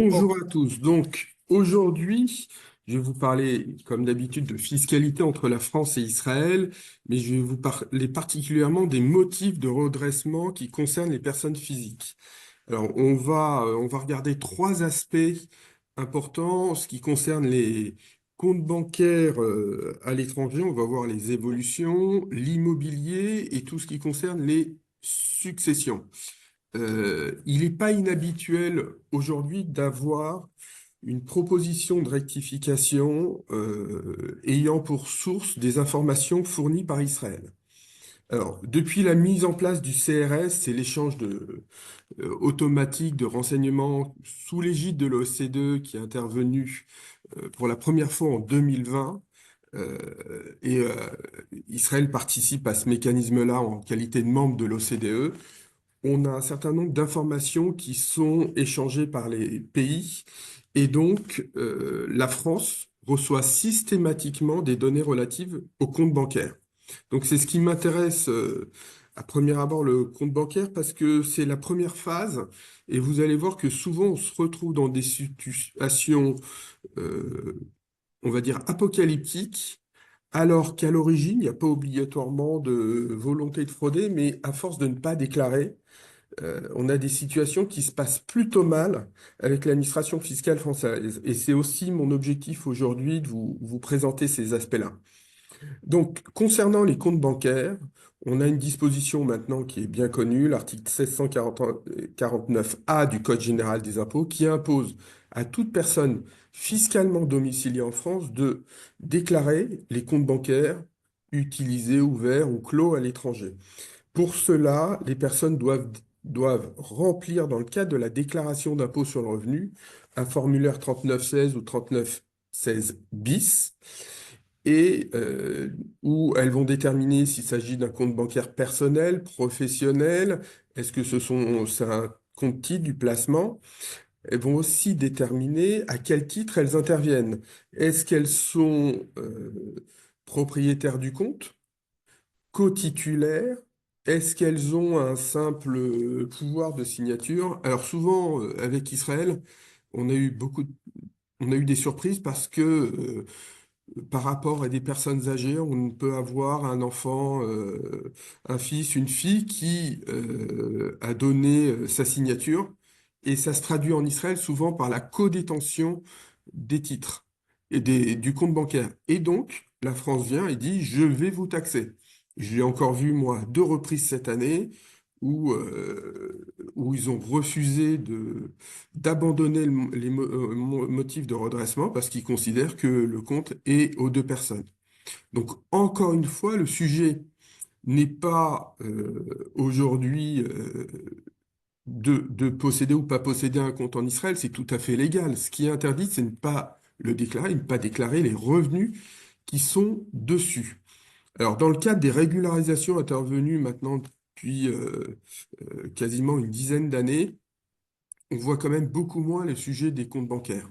Bonjour à tous. Donc, aujourd'hui, je vais vous parler, comme d'habitude, de fiscalité entre la France et Israël, mais je vais vous parler particulièrement des motifs de redressement qui concernent les personnes physiques. Alors, on va regarder trois aspects importants. Ce qui concerne les comptes bancaires, à l'étranger, on va voir les évolutions, l'immobilier et tout ce qui concerne les successions. Il n'est pas inhabituel aujourd'hui d'avoir une proposition de rectification ayant pour source des informations fournies par Israël. Alors, depuis la mise en place du CRS, c'est l'échange automatique de renseignements sous l'égide de l'OCDE qui est intervenu pour la première fois en 2020. euh, et Israël participe à ce mécanisme-là en qualité de membre de l'OCDE. On a un certain nombre d'informations qui sont échangées par les pays et donc la France reçoit systématiquement des données relatives au compte bancaire. Donc c'est ce qui m'intéresse à premier abord, le compte bancaire, parce que c'est la première phase et vous allez voir que souvent on se retrouve dans des situations, euh, on va dire, apocalyptiques, alors qu'à l'origine, il n'y a pas obligatoirement de volonté de frauder, mais à force de ne pas déclarer, on a des situations qui se passent plutôt mal avec l'administration fiscale française. Et c'est aussi mon objectif aujourd'hui de vous présenter ces aspects-là. Donc, concernant les comptes bancaires, on a une disposition maintenant qui est bien connue, l'article 1649A du Code général des impôts, qui impose à toute personne fiscalement domiciliée en France de déclarer les comptes bancaires utilisés, ouverts ou clos à l'étranger. Pour cela, les personnes doivent remplir, dans le cadre de la déclaration d'impôt sur le revenu, un formulaire 3916 ou 3916 bis, et où elles vont déterminer s'il s'agit d'un compte bancaire personnel, professionnel, est-ce que c'est un compte titre du placement. Elles vont aussi déterminer à quel titre elles interviennent. Est-ce qu'elles sont propriétaires du compte, co-titulaires? Est-ce qu'elles ont un simple pouvoir de signature? Alors souvent, avec Israël, on a eu on a eu des surprises parce que par rapport à des personnes âgées, on peut avoir un enfant, un fils, une fille qui a donné sa signature, et ça se traduit en Israël souvent par la codétention des titres et du compte bancaire. Et donc, la France vient et dit, je vais vous taxer. J'ai encore vu, moi, deux reprises cette année où ils ont refusé d'abandonner les motifs de redressement parce qu'ils considèrent que le compte est aux deux personnes. Donc, encore une fois, le sujet n'est pas aujourd'hui de posséder ou pas posséder un compte en Israël, c'est tout à fait légal. Ce qui est interdit, c'est ne pas le déclarer, ne pas déclarer les revenus qui sont dessus. Alors, dans le cadre des régularisations intervenues maintenant depuis quasiment une dizaine d'années, on voit quand même beaucoup moins le sujet des comptes bancaires.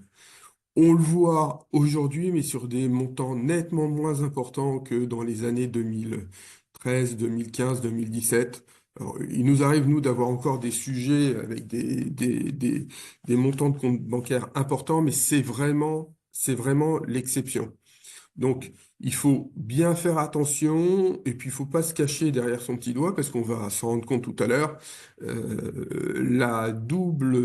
On le voit aujourd'hui, mais sur des montants nettement moins importants que dans les années 2013, 2015, 2017. Alors, il nous arrive, nous, d'avoir encore des sujets avec des montants de comptes bancaires importants, mais c'est vraiment l'exception. Donc, il faut bien faire attention et puis il faut pas se cacher derrière son petit doigt parce qu'on va s'en rendre compte tout à l'heure. La double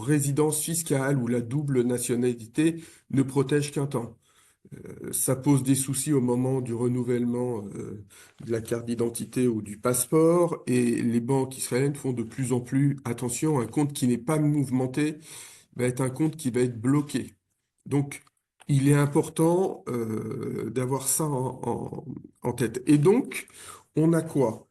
résidence fiscale ou la double nationalité ne protège qu'un temps. Ça pose des soucis au moment du renouvellement de la carte d'identité ou du passeport, et les banques israéliennes font de plus en plus attention. Un compte qui n'est pas mouvementé va être un compte qui va être bloqué. Donc, il est important d'avoir ça en tête. Et donc, on a quoi?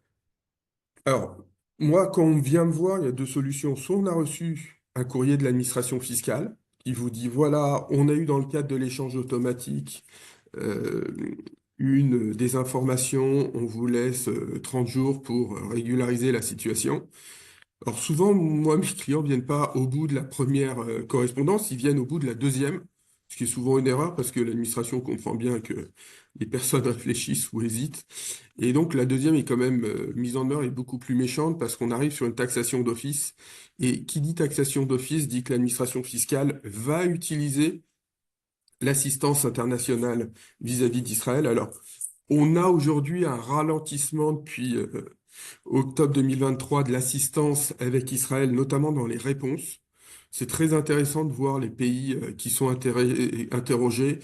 Alors, moi, quand on vient me voir, il y a deux solutions. Soit on a reçu un courrier de l'administration fiscale qui vous dit, voilà, on a eu dans le cadre de l'échange automatique euh, une des informations, on vous laisse 30 jours pour régulariser la situation. Alors souvent, moi, mes clients viennent pas au bout de la première correspondance, ils viennent au bout de la deuxième. ce qui est souvent une erreur parce que l'administration comprend bien que les personnes réfléchissent ou hésitent. Et donc la deuxième est quand même mise en œuvre est beaucoup plus méchante parce qu'on arrive sur une taxation d'office. Et qui dit taxation d'office dit que l'administration fiscale va utiliser l'assistance internationale vis-à-vis d'Israël. Alors, on a aujourd'hui un ralentissement depuis octobre 2023 de l'assistance avec Israël, notamment dans les réponses. C'est très intéressant de voir les pays qui sont interrogés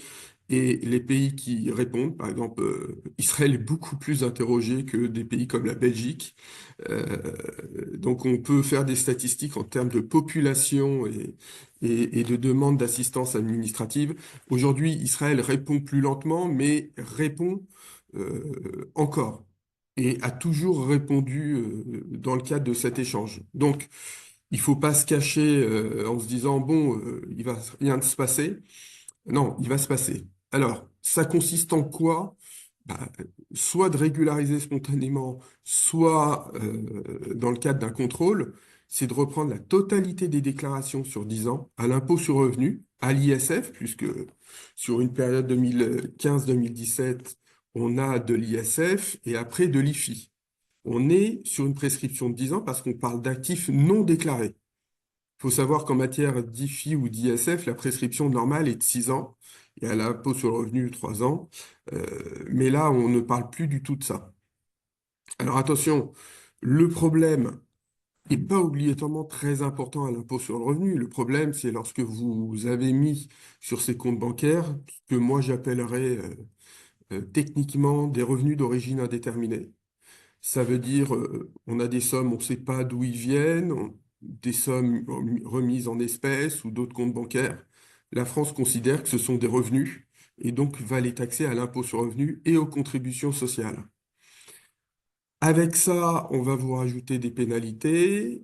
et les pays qui répondent. Par exemple, Israël est beaucoup plus interrogé que des pays comme la Belgique. Donc on peut faire des statistiques en termes de population et de demande d'assistance administrative. Aujourd'hui, Israël répond plus lentement, mais répond encore et a toujours répondu dans le cadre de cet échange. Donc, il faut pas se cacher en se disant, bon, il va rien se passer. Non, il va se passer. Alors, ça consiste en quoi? Bah, soit de régulariser spontanément, soit dans le cadre d'un contrôle, c'est de reprendre la totalité des déclarations sur 10 ans à l'impôt sur revenu, à l'ISF, puisque sur une période 2015-2017, on a de l'ISF et après de l'IFI. On est sur une prescription de 10 ans parce qu'on parle d'actifs non déclarés. Il faut savoir qu'en matière d'IFI ou d'ISF, la prescription normale est de 6 ans et à l'impôt sur le revenu 3 ans. Mais là, on ne parle plus du tout de ça. Alors attention, le problème n'est pas obligatoirement très important à l'impôt sur le revenu. Le problème, c'est lorsque vous avez mis sur ces comptes bancaires ce que moi j'appellerais techniquement des revenus d'origine indéterminée. Ça veut dire, on a des sommes, on ne sait pas d'où ils viennent, des sommes remises en espèces ou d'autres comptes bancaires. La France considère que ce sont des revenus et donc va les taxer à l'impôt sur le revenu et aux contributions sociales. Avec ça, on va vous rajouter des pénalités,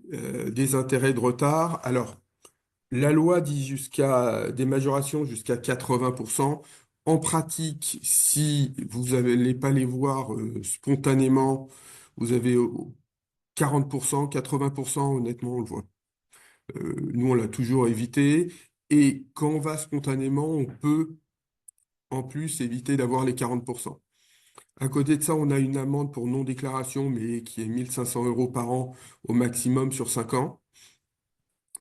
des intérêts de retard. Alors, la loi dit jusqu'à des majorations jusqu'à 80%. En pratique, si vous n'allez pas les voir spontanément, vous avez 40%, 80%, honnêtement, on le voit. Nous, on l'a toujours évité. Et quand on va spontanément, on peut en plus éviter d'avoir les 40%. À côté de ça, on a une amende pour non-déclaration, mais qui est 1500 euros par an au maximum sur 5 ans.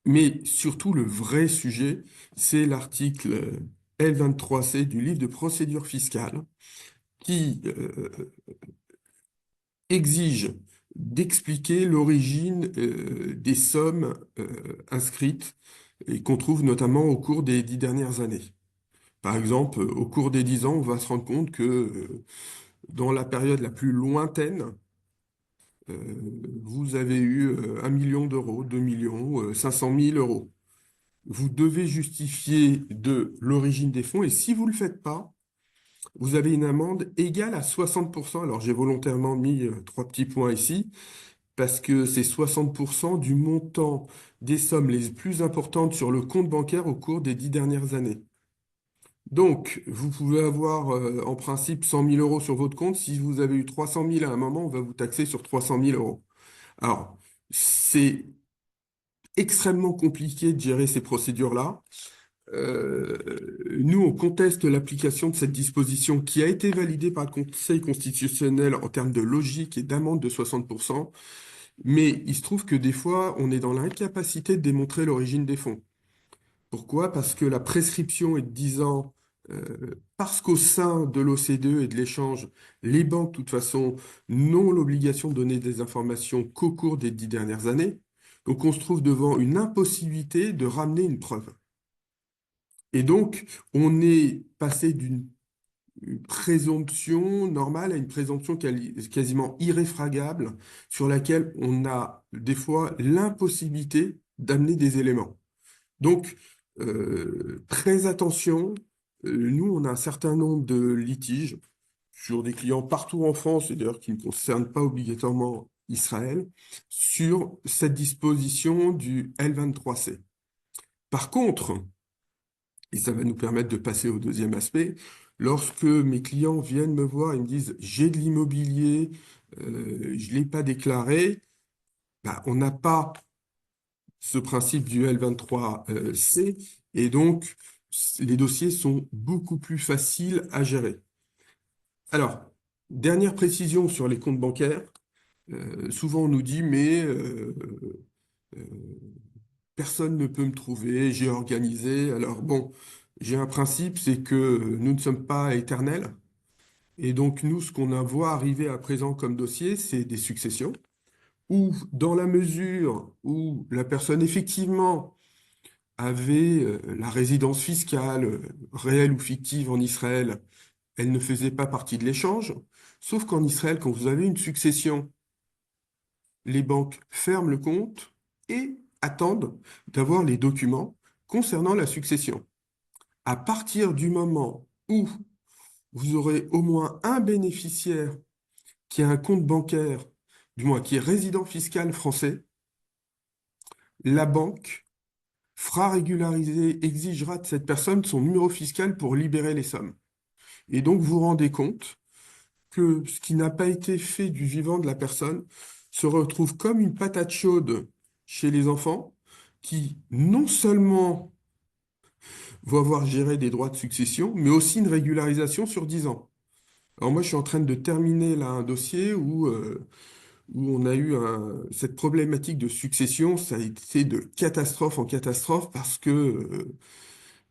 Mais surtout, le vrai sujet, c'est l'article L23C du livre de procédure fiscale qui exige d'expliquer l'origine des sommes inscrites et qu'on trouve notamment au cours des 10 dernières années. Par exemple, au cours des 10 ans, on va se rendre compte que dans la période la plus lointaine, vous avez eu 1 million d'euros, 2 millions, 500 000 euros. Vous devez justifier de l'origine des fonds et si vous ne le faites pas, vous avez une amende égale à 60%. Alors j'ai volontairement mis trois petits points ici parce que c'est 60% du montant des sommes les plus importantes sur le compte bancaire au cours des 10 dernières années. Donc, vous pouvez avoir en principe 100 000 euros sur votre compte. Si vous avez eu 300 000 à un moment, on va vous taxer sur 300 000 euros. Alors, c'est extrêmement compliqué de gérer ces procédures-là. Nous, on conteste l'application de cette disposition qui a été validée par le Conseil constitutionnel en termes de logique et d'amende de 60%. Mais il se trouve que des fois, on est dans l'incapacité de démontrer l'origine des fonds. Pourquoi? Parce que la prescription est de 10 ans, parce qu'au sein de l'OCDE et de l'échange, les banques, de toute façon, n'ont l'obligation de donner des informations qu'au cours des 10 dernières années. Donc on se trouve devant une impossibilité de ramener une preuve. Et donc, on est passé d'une présomption normale à une présomption quasiment irréfragable sur laquelle on a des fois l'impossibilité d'amener des éléments. Donc, très attention. Nous, on a un certain nombre de litiges sur des clients partout en France, et d'ailleurs qui ne concernent pas obligatoirement Israël, sur cette disposition du L23C. Par contre, et ça va nous permettre de passer au deuxième aspect. Lorsque mes clients viennent me voir et me disent j'ai de l'immobilier, je ne l'ai pas déclaré, bah, on n'a pas ce principe du L23C et donc les dossiers sont beaucoup plus faciles à gérer. Alors, dernière précision sur les comptes bancaires. Souvent, on nous dit, mais euh, personne ne peut me trouver, j'ai organisé. Alors, bon, j'ai un principe, c'est que nous ne sommes pas éternels. Et donc, nous, ce qu'on a voit arriver à présent comme dossier, c'est des successions, où, dans la mesure où la personne, effectivement, avait la résidence fiscale, réelle ou fictive en Israël, elle ne faisait pas partie de l'échange. Sauf qu'en Israël, quand vous avez une succession, les banques ferment le compte et attendent d'avoir les documents concernant la succession. À partir du moment où vous aurez au moins un bénéficiaire qui a un compte bancaire, du moins qui est résident fiscal français, la banque fera régulariser, exigera de cette personne son numéro fiscal pour libérer les sommes. Et donc vous vous rendez compte que ce qui n'a pas été fait du vivant de la personne se retrouve comme une patate chaude chez les enfants qui non seulement vont avoir géré des droits de succession, mais aussi une régularisation sur 10 ans. Alors moi, je suis en train de terminer là un dossier où on a eu cette problématique de succession. Ça a été de catastrophe en catastrophe parce que,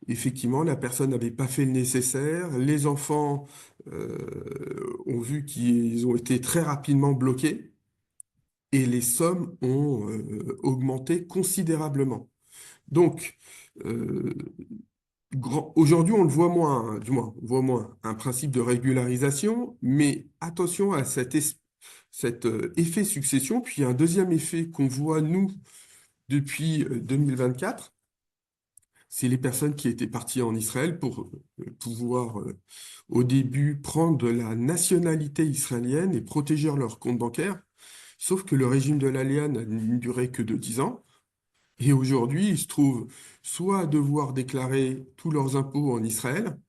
effectivement, la personne n'avait pas fait le nécessaire. Les enfants ont vu qu'ils ont été très rapidement bloqués et les sommes ont augmenté considérablement. Donc, euh, aujourd'hui, on le voit moins, hein, du moins, on voit moins un principe de régularisation, mais attention à cet effet succession. Puis un deuxième effet qu'on voit, nous, depuis 2024, c'est les personnes qui étaient parties en Israël pour pouvoir, au début, prendre la nationalité israélienne et protéger leur compte bancaire. Sauf que le régime de l'Aliyah n'a duré que de 10 ans. Et aujourd'hui, ils se trouvent soit à devoir déclarer tous leurs impôts en Israël,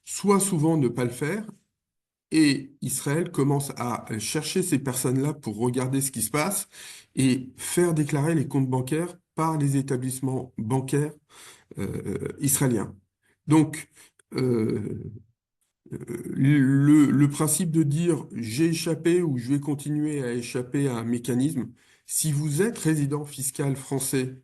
soit souvent ne pas le faire. Et Israël commence à chercher ces personnes-là pour regarder ce qui se passe et faire déclarer les comptes bancaires par les établissements bancaires israéliens. Donc, euh, le principe de dire j'ai échappé ou je vais continuer à échapper à un mécanisme, si vous êtes résident fiscal français,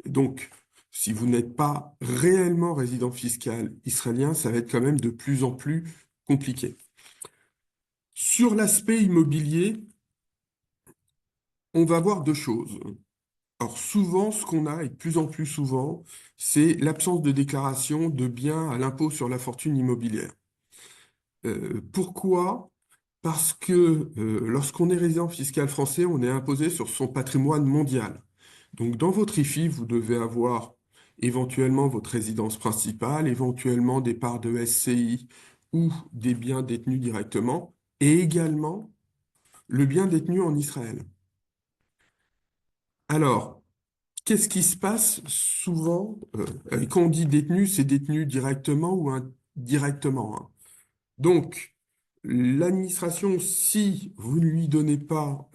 donc si vous n'êtes pas réellement résident fiscal israélien, ça va être quand même de plus en plus compliqué. Sur l'aspect immobilier, on va voir deux choses. Alors souvent, ce qu'on a, et de plus en plus souvent, c'est l'absence de déclaration de biens à l'impôt sur la fortune immobilière. Pourquoi? Parce que lorsqu'on est résident fiscal français, on est imposé sur son patrimoine mondial. Donc dans votre IFI, vous devez avoir éventuellement votre résidence principale, éventuellement des parts de SCI ou des biens détenus directement, et également le bien détenu en Israël. Alors, qu'est-ce qui se passe souvent quand on dit détenu, c'est détenu directement ou indirectement, hein. Donc, l'administration, si vous ne lui donnez pas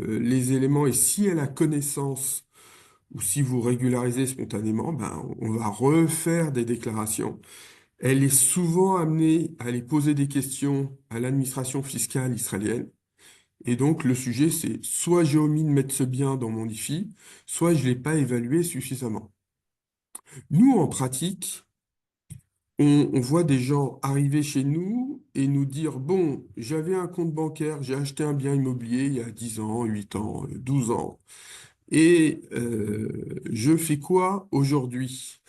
les éléments et si elle a connaissance ou si vous régularisez spontanément, ben, on va refaire des déclarations. Elle est souvent amenée à aller poser des questions à l'administration fiscale israélienne. Et donc, le sujet, c'est soit j'ai omis de mettre ce bien dans mon IFI, soit je ne l'ai pas évalué suffisamment. Nous, en pratique, on voit des gens arriver chez nous et nous dire, bon, j'avais un compte bancaire, j'ai acheté un bien immobilier il y a 10 ans, 8 ans, 12 ans, et je fais quoi aujourd'hui?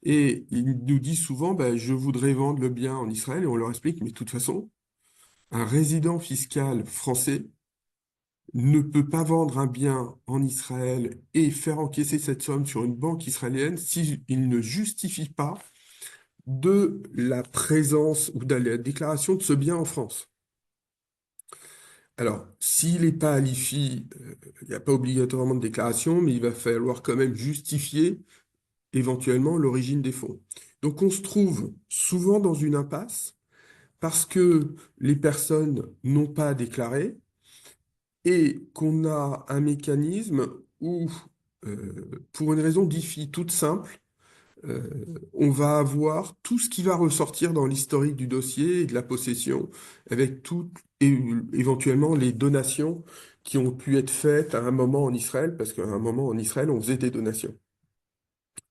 Et ils nous disent souvent, ben, je voudrais vendre le bien en Israël, et on leur explique, mais de toute façon, un résident fiscal français ne peut pas vendre un bien en Israël et faire encaisser cette somme sur une banque israélienne s'il ne justifie pas de la présence ou de la déclaration de ce bien en France. Alors, s'il n'est pas à l'IFI, il n'y a pas obligatoirement de déclaration, mais il va falloir quand même justifier éventuellement l'origine des fonds. Donc, on se trouve souvent dans une impasse parce que les personnes n'ont pas déclaré et qu'on a un mécanisme où, pour une raison d'IFI toute simple, on va avoir tout ce qui va ressortir dans l'historique du dossier et de la possession, avec toutes et éventuellement les donations qui ont pu être faites à un moment en Israël, parce qu'à un moment en Israël, on faisait des donations.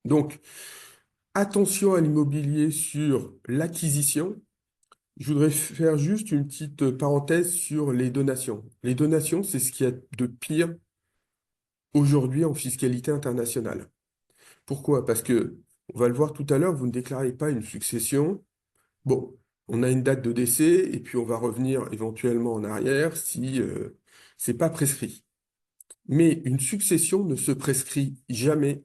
Donc, attention à l'immobilier sur l'acquisition. Je voudrais faire juste une petite parenthèse sur les donations. Les donations, c'est ce qu'il y a de pire aujourd'hui en fiscalité internationale. Pourquoi? Parce que, on va le voir tout à l'heure, vous ne déclarez pas une succession. Bon, on a une date de décès et puis on va revenir éventuellement en arrière si c'est pas prescrit. Mais une succession ne se prescrit jamais,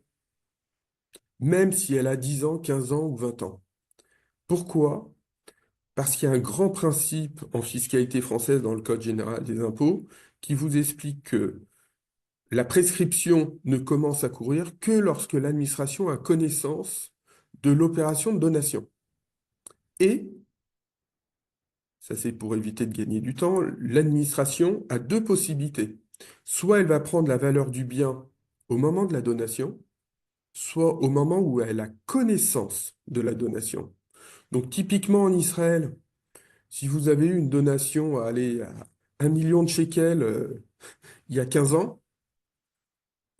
même si elle a 10 ans, 15 ans ou 20 ans. Pourquoi? Parce qu'il y a un grand principe en fiscalité française dans le Code général des impôts qui vous explique que la prescription ne commence à courir que lorsque l'administration a connaissance de l'opération de donation. Et, ça c'est pour éviter de gagner du temps, l'administration a deux possibilités. Soit elle va prendre la valeur du bien au moment de la donation, soit au moment où elle a connaissance de la donation. Donc typiquement en Israël, si vous avez eu une donation à aller à 1 million de shekels il y a 15 ans,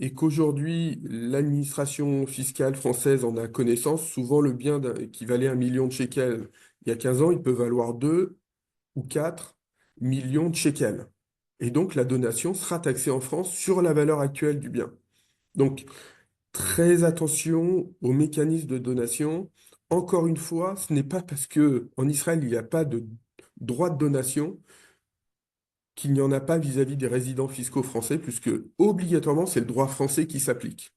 et qu'aujourd'hui l'administration fiscale française en a connaissance, souvent le bien qui valait 1 million de shekels il y a 15 ans, il peut valoir 2 ou 4 millions de shekels. Et donc la donation sera taxée en France sur la valeur actuelle du bien. Donc très attention aux mécanismes de donation. Encore une fois, ce n'est pas parce que en Israël il n'y a pas de droit de donation qu'il n'y en a pas vis-à-vis des résidents fiscaux français, puisque obligatoirement c'est le droit français qui s'applique.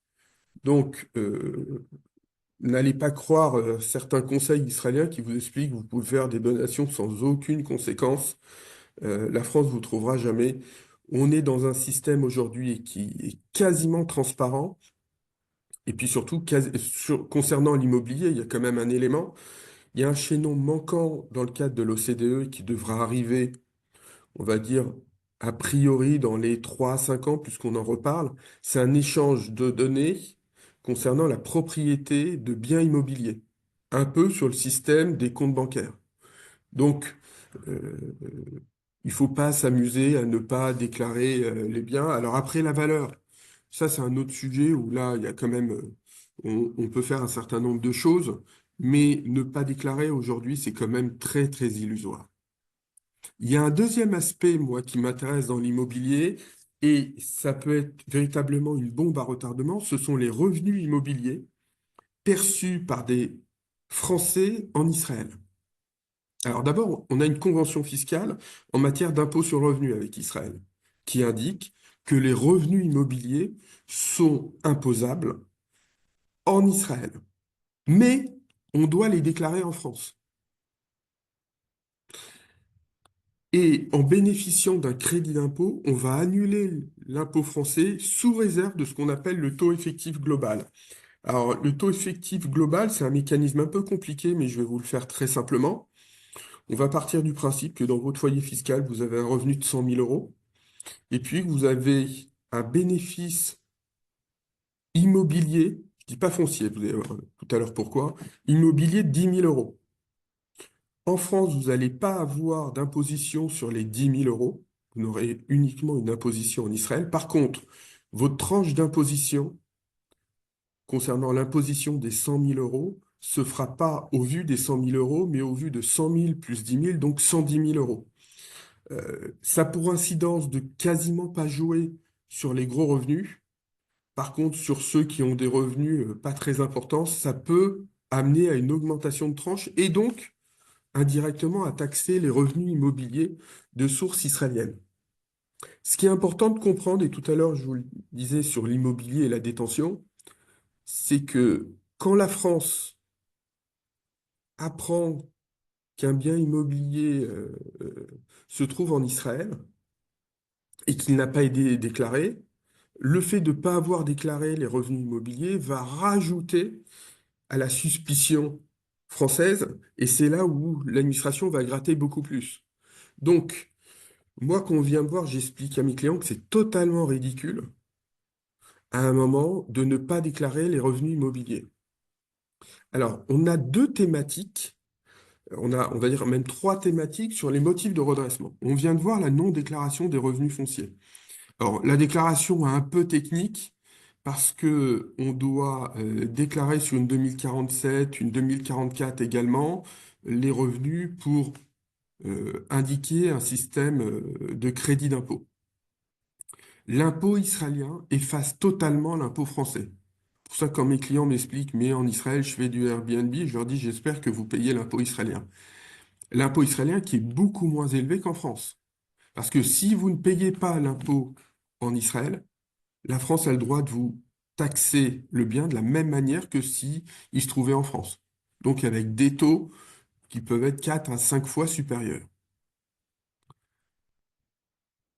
Donc, n'allez pas croire certains conseils israéliens qui vous expliquent que vous pouvez faire des donations sans aucune conséquence. La France vous trouvera jamais. On est dans un système aujourd'hui qui est quasiment transparent. Et puis surtout, concernant l'immobilier, il y a quand même un élément. Il y a un chaînon manquant dans le cadre de l'OCDE qui devra arriver, on va dire, a priori dans les 3 à 5 ans, puisqu'on en reparle. C'est un échange de données concernant la propriété de biens immobiliers, un peu sur le système des comptes bancaires. Donc, euh, il faut pas s'amuser à ne pas déclarer les biens. Alors après, la valeur, ça c'est un autre sujet où là, il y a quand même, on peut faire un certain nombre de choses, mais ne pas déclarer aujourd'hui, c'est quand même très, très illusoire. Il y a un deuxième aspect, moi, qui m'intéresse dans l'immobilier, et ça peut être véritablement une bombe à retardement, ce sont les revenus immobiliers perçus par des Français en Israël. Alors d'abord, on a une convention fiscale en matière d'impôt sur le revenu avec Israël, qui indique que les revenus immobiliers sont imposables en Israël, mais on doit les déclarer en France. Et en bénéficiant d'un crédit d'impôt, on va annuler l'impôt français sous réserve de ce qu'on appelle le taux effectif global. Alors, le taux effectif global, c'est un mécanisme un peu compliqué, mais je vais vous le faire très simplement. On va partir du principe que dans votre foyer fiscal, vous avez un revenu de 100 000 euros, et puis vous avez un bénéfice immobilier, je dis pas foncier, vous allez voir tout à l'heure pourquoi, immobilier de 10 000 euros. En France, vous n'allez pas avoir d'imposition sur les 10 000 euros. Vous n'aurez uniquement une imposition en Israël. Par contre, votre tranche d'imposition concernant l'imposition des 100 000 euros se fera pas au vu des 100 000 euros, mais au vu de 100 000 plus 10 000, donc 110 000 euros. Ça a pour incidence de quasiment pas jouer sur les gros revenus. Par contre, sur ceux qui ont des revenus pas très importants, ça peut amener à une augmentation de tranche et donc indirectement à taxer les revenus immobiliers de sources israéliennes. Ce qui est important de comprendre, et tout à l'heure je vous le disais sur l'immobilier et la détention, c'est que quand la France apprend qu'un bien immobilier se trouve en Israël et qu'il n'a pas été déclaré, le fait de ne pas avoir déclaré les revenus immobiliers va rajouter à la suspicion française, et c'est là où l'administration va gratter beaucoup plus. Donc, moi, quand on vient me voir, j'explique à mes clients que c'est totalement ridicule, à un moment, de ne pas déclarer les revenus immobiliers. Alors, on a deux thématiques, on va dire même trois thématiques sur les motifs de redressement. On vient de voir la non-déclaration des revenus fonciers. Alors, la déclaration est un peu technique parce que on doit déclarer sur une 2047, une 2044 également, les revenus pour indiquer un système de crédit d'impôt. L'impôt israélien efface totalement l'impôt français. Pour ça, quand mes clients m'expliquent, mais en Israël, je fais du Airbnb, je leur dis, j'espère que vous payez l'impôt israélien. L'impôt israélien qui est beaucoup moins élevé qu'en France. Parce que si vous ne payez pas l'impôt en Israël, la France a le droit de vous taxer le bien de la même manière que si il se trouvait en France. Donc avec des taux qui peuvent être 4 à 5 fois supérieurs.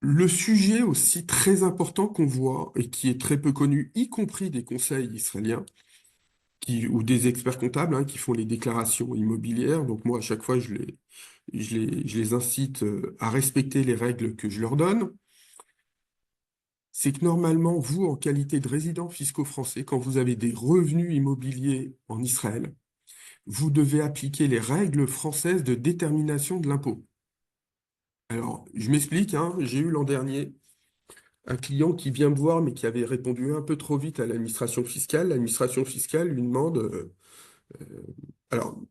Le sujet aussi très important qu'on voit et qui est très peu connu, y compris des conseils israéliens, ou des experts comptables hein, qui font les déclarations immobilières. Donc moi, à chaque fois, je les incite à respecter les règles que je leur donne. C'est que normalement, vous, en qualité de résident fiscaux français, quand vous avez des revenus immobiliers en Israël, vous devez appliquer les règles françaises de détermination de l'impôt. Alors, je m'explique, hein, j'ai eu l'an dernier un client qui vient me voir, mais qui avait répondu un peu trop vite à l'administration fiscale. L'administration fiscale lui demande, alors,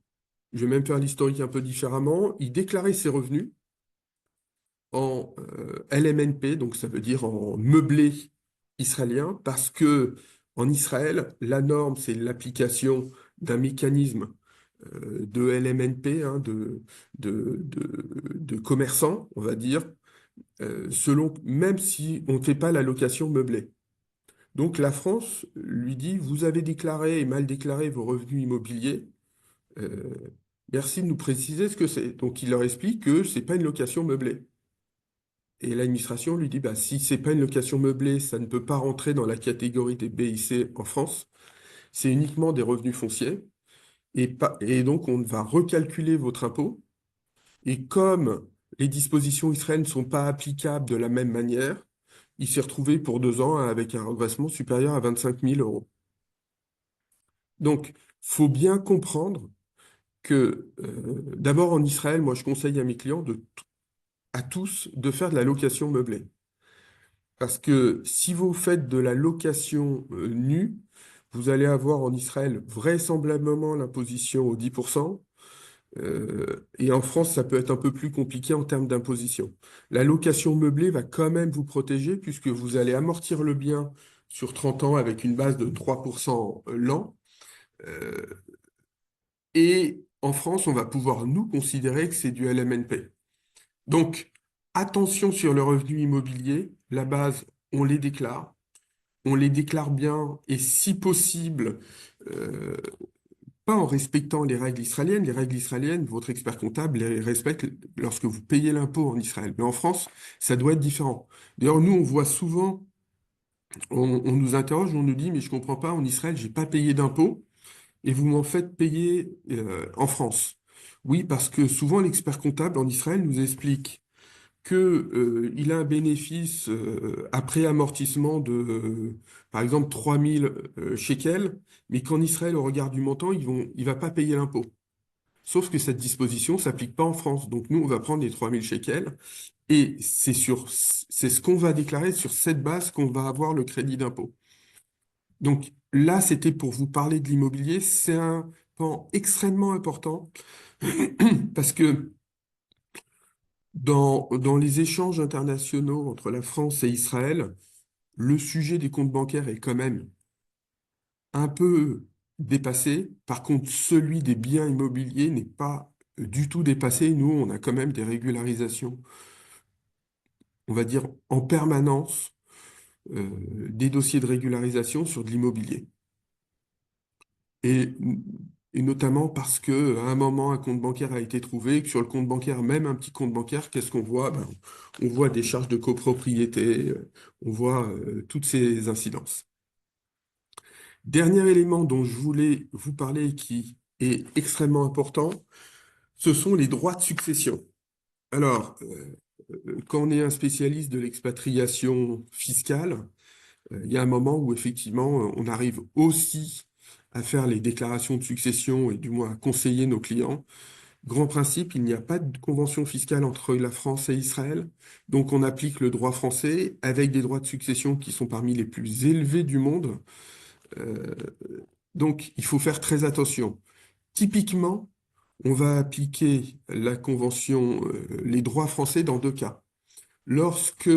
je vais même faire l'historique un peu différemment. Il déclarait ses revenus en LMNP, donc ça veut dire en meublé israélien, parce que en Israël, la norme, c'est l'application d'un mécanisme de LMNP, hein, de commerçants, on va dire, selon, même si on ne fait pas la location meublée. Donc la France lui dit, vous avez déclaré et mal déclaré vos revenus immobiliers. euh, Merci de nous préciser ce que c'est. Donc il leur explique que c'est pas une location meublée. Et l'administration lui dit, bah, si c'est pas une location meublée, ça ne peut pas rentrer dans la catégorie des BIC en France. C'est uniquement des revenus fonciers. Et donc on va recalculer votre impôt. Et comme les dispositions israéliennes ne sont pas applicables de la même manière, il s'est retrouvé pour 2 ans avec un redressement supérieur à 25 000 euros. Donc, faut bien comprendre que d'abord en Israël, moi je conseille à mes clients à tous de faire de la location meublée. Parce que si vous faites de la location nue, vous allez avoir en Israël vraisemblablement l'imposition au 10%. Et en France, ça peut être un peu plus compliqué en termes d'imposition. La location meublée va quand même vous protéger puisque vous allez amortir le bien sur 30 ans avec une base de 3% l'an. Euh, et en France, on va pouvoir nous considérer que c'est du LMNP. Donc, attention sur le revenu immobilier. La base, on les déclare. On les déclare bien et si possible, euh, pas en respectant les règles israéliennes. Les règles israéliennes, votre expert comptable les respecte lorsque vous payez l'impôt en Israël. Mais en France, ça doit être différent. D'ailleurs, nous, on voit souvent, on nous interroge, on nous dit, mais je comprends pas, en Israël, j'ai pas payé d'impôt et vous m'en faites payer en France. Oui, parce que souvent, l'expert comptable en Israël nous explique que, il a un bénéfice après amortissement de, par exemple, 3000 shekels, mais qu'en Israël, au regard du montant, il va pas payer l'impôt. Sauf que cette disposition s'applique pas en France. Donc nous, on va prendre les 3000 shekels et c'est ce qu'on va déclarer sur cette base qu'on va avoir le crédit d'impôt. Donc là, c'était pour vous parler de l'immobilier. C'est un pan extrêmement important parce que dans les échanges internationaux entre la France et Israël, le sujet des comptes bancaires est quand même un peu dépassé. Par contre, celui des biens immobiliers n'est pas du tout dépassé. Nous, on a quand même des régularisations, on va dire, en permanence, des dossiers de régularisation sur de l'immobilier. Et, et notamment parce que à un moment, un compte bancaire a été trouvé, que sur le compte bancaire, même un petit compte bancaire, qu'est-ce qu'on voit? Ben, on voit des charges de copropriété, on voit toutes ces incidences. Dernier élément dont je voulais vous parler qui est extrêmement important, ce sont les droits de succession. Alors, quand on est un spécialiste de l'expatriation fiscale, il y a un moment où effectivement on arrive aussi à faire les déclarations de succession et du moins à conseiller nos clients. Grand principe, il n'y a pas de convention fiscale entre la France et Israël, donc on applique le droit français avec des droits de succession qui sont parmi les plus élevés du monde. Euh, donc il faut faire très attention. Typiquement, on va appliquer la convention, les droits français dans deux cas. Lorsque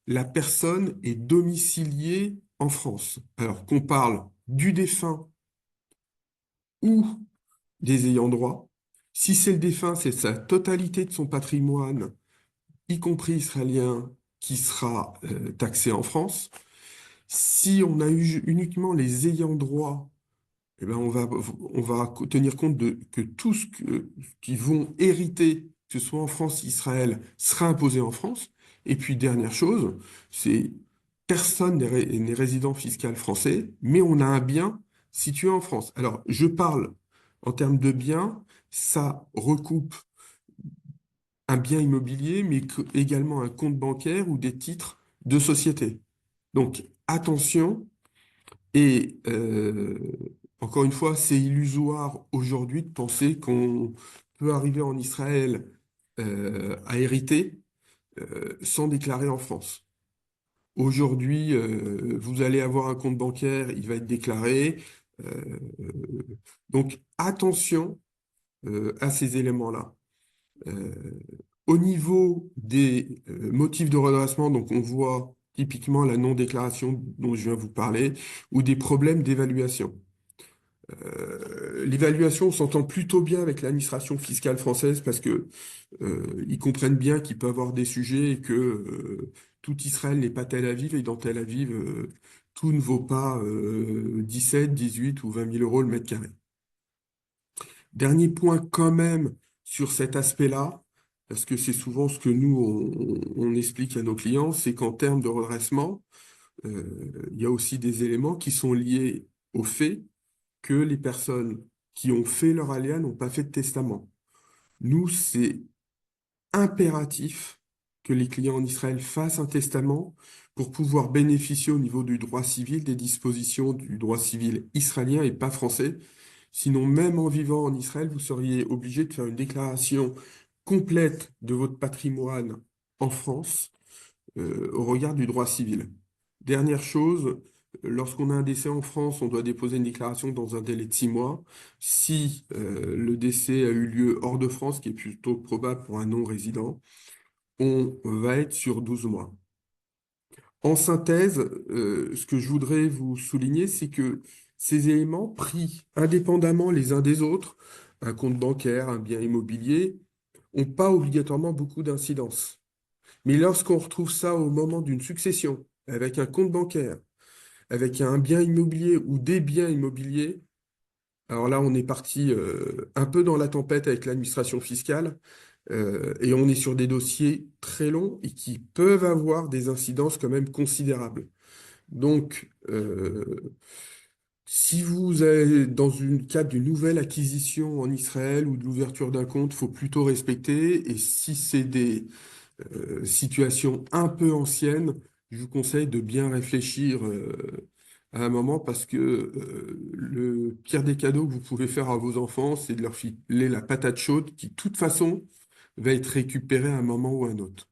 la personne est domiciliée en France, alors qu'on parle du défunt ou des ayants droit, si c'est le défunt, c'est sa totalité de son patrimoine, y compris israélien, qui sera taxé en France. Si on a eu uniquement les ayants droit, eh ben on va tenir compte de que tout qui vont hériter, que ce soit en France, Israël, sera imposé en France. Et puis, dernière chose, c'est personne n'est résident fiscal français, mais on a un bien situé en France. Alors, je parle en termes de bien, ça recoupe un bien immobilier, mais également un compte bancaire ou des titres de société. Donc, attention. Et encore une fois, c'est illusoire aujourd'hui de penser qu'on peut arriver en Israël à hériter sans déclarer en France. Aujourd'hui, vous allez avoir un compte bancaire, il va être déclaré. euh, donc attention à ces éléments-là. Euh, Au niveau des motifs de redressement, donc on voit typiquement la non-déclaration dont je viens vous parler, ou des problèmes d'évaluation. L'évaluation, on s'entend plutôt bien avec l'administration fiscale française parce que ils comprennent bien qu'il peut y avoir des sujets et que tout Israël n'est pas Tel Aviv et dans Tel Aviv, tout ne vaut pas 17, 18 ou 20 000 euros le mètre carré. Dernier point quand même sur cet aspect-là, parce que c'est souvent ce que nous, on explique à nos clients, c'est qu'en termes de redressement, il y a aussi des éléments qui sont liés au fait que les personnes qui ont fait leur aléa n'ont pas fait de testament. Nous, c'est impératif que les clients en Israël fassent un testament pour pouvoir bénéficier au niveau du droit civil des dispositions du droit civil israélien et pas français. Sinon, même en vivant en Israël, vous seriez obligé de faire une déclaration complète de votre patrimoine en France au regard du droit civil. Dernière chose, lorsqu'on a un décès en France, on doit déposer une déclaration dans un délai de 6 mois. Si le décès a eu lieu hors de France, ce qui est plutôt probable pour un non-résident, on va être sur 12 mois. En synthèse, ce que je voudrais vous souligner, c'est que ces éléments pris indépendamment les uns des autres, un compte bancaire, un bien immobilier, n'ont pas obligatoirement beaucoup d'incidence. Mais lorsqu'on retrouve ça au moment d'une succession, avec un compte bancaire, avec un bien immobilier ou des biens immobiliers, alors là, on est parti un peu dans la tempête avec l'administration fiscale et on est sur des dossiers très longs et qui peuvent avoir des incidences quand même considérables. Donc, si vous êtes dans une cadre d'une nouvelle acquisition en Israël ou de l'ouverture d'un compte, il faut plutôt respecter. Et si c'est des situation un peu ancienne, je vous conseille de bien réfléchir à un moment parce que le pire des cadeaux que vous pouvez faire à vos enfants, c'est de leur filer la patate chaude qui, de toute façon, va être récupérée à un moment ou à un autre.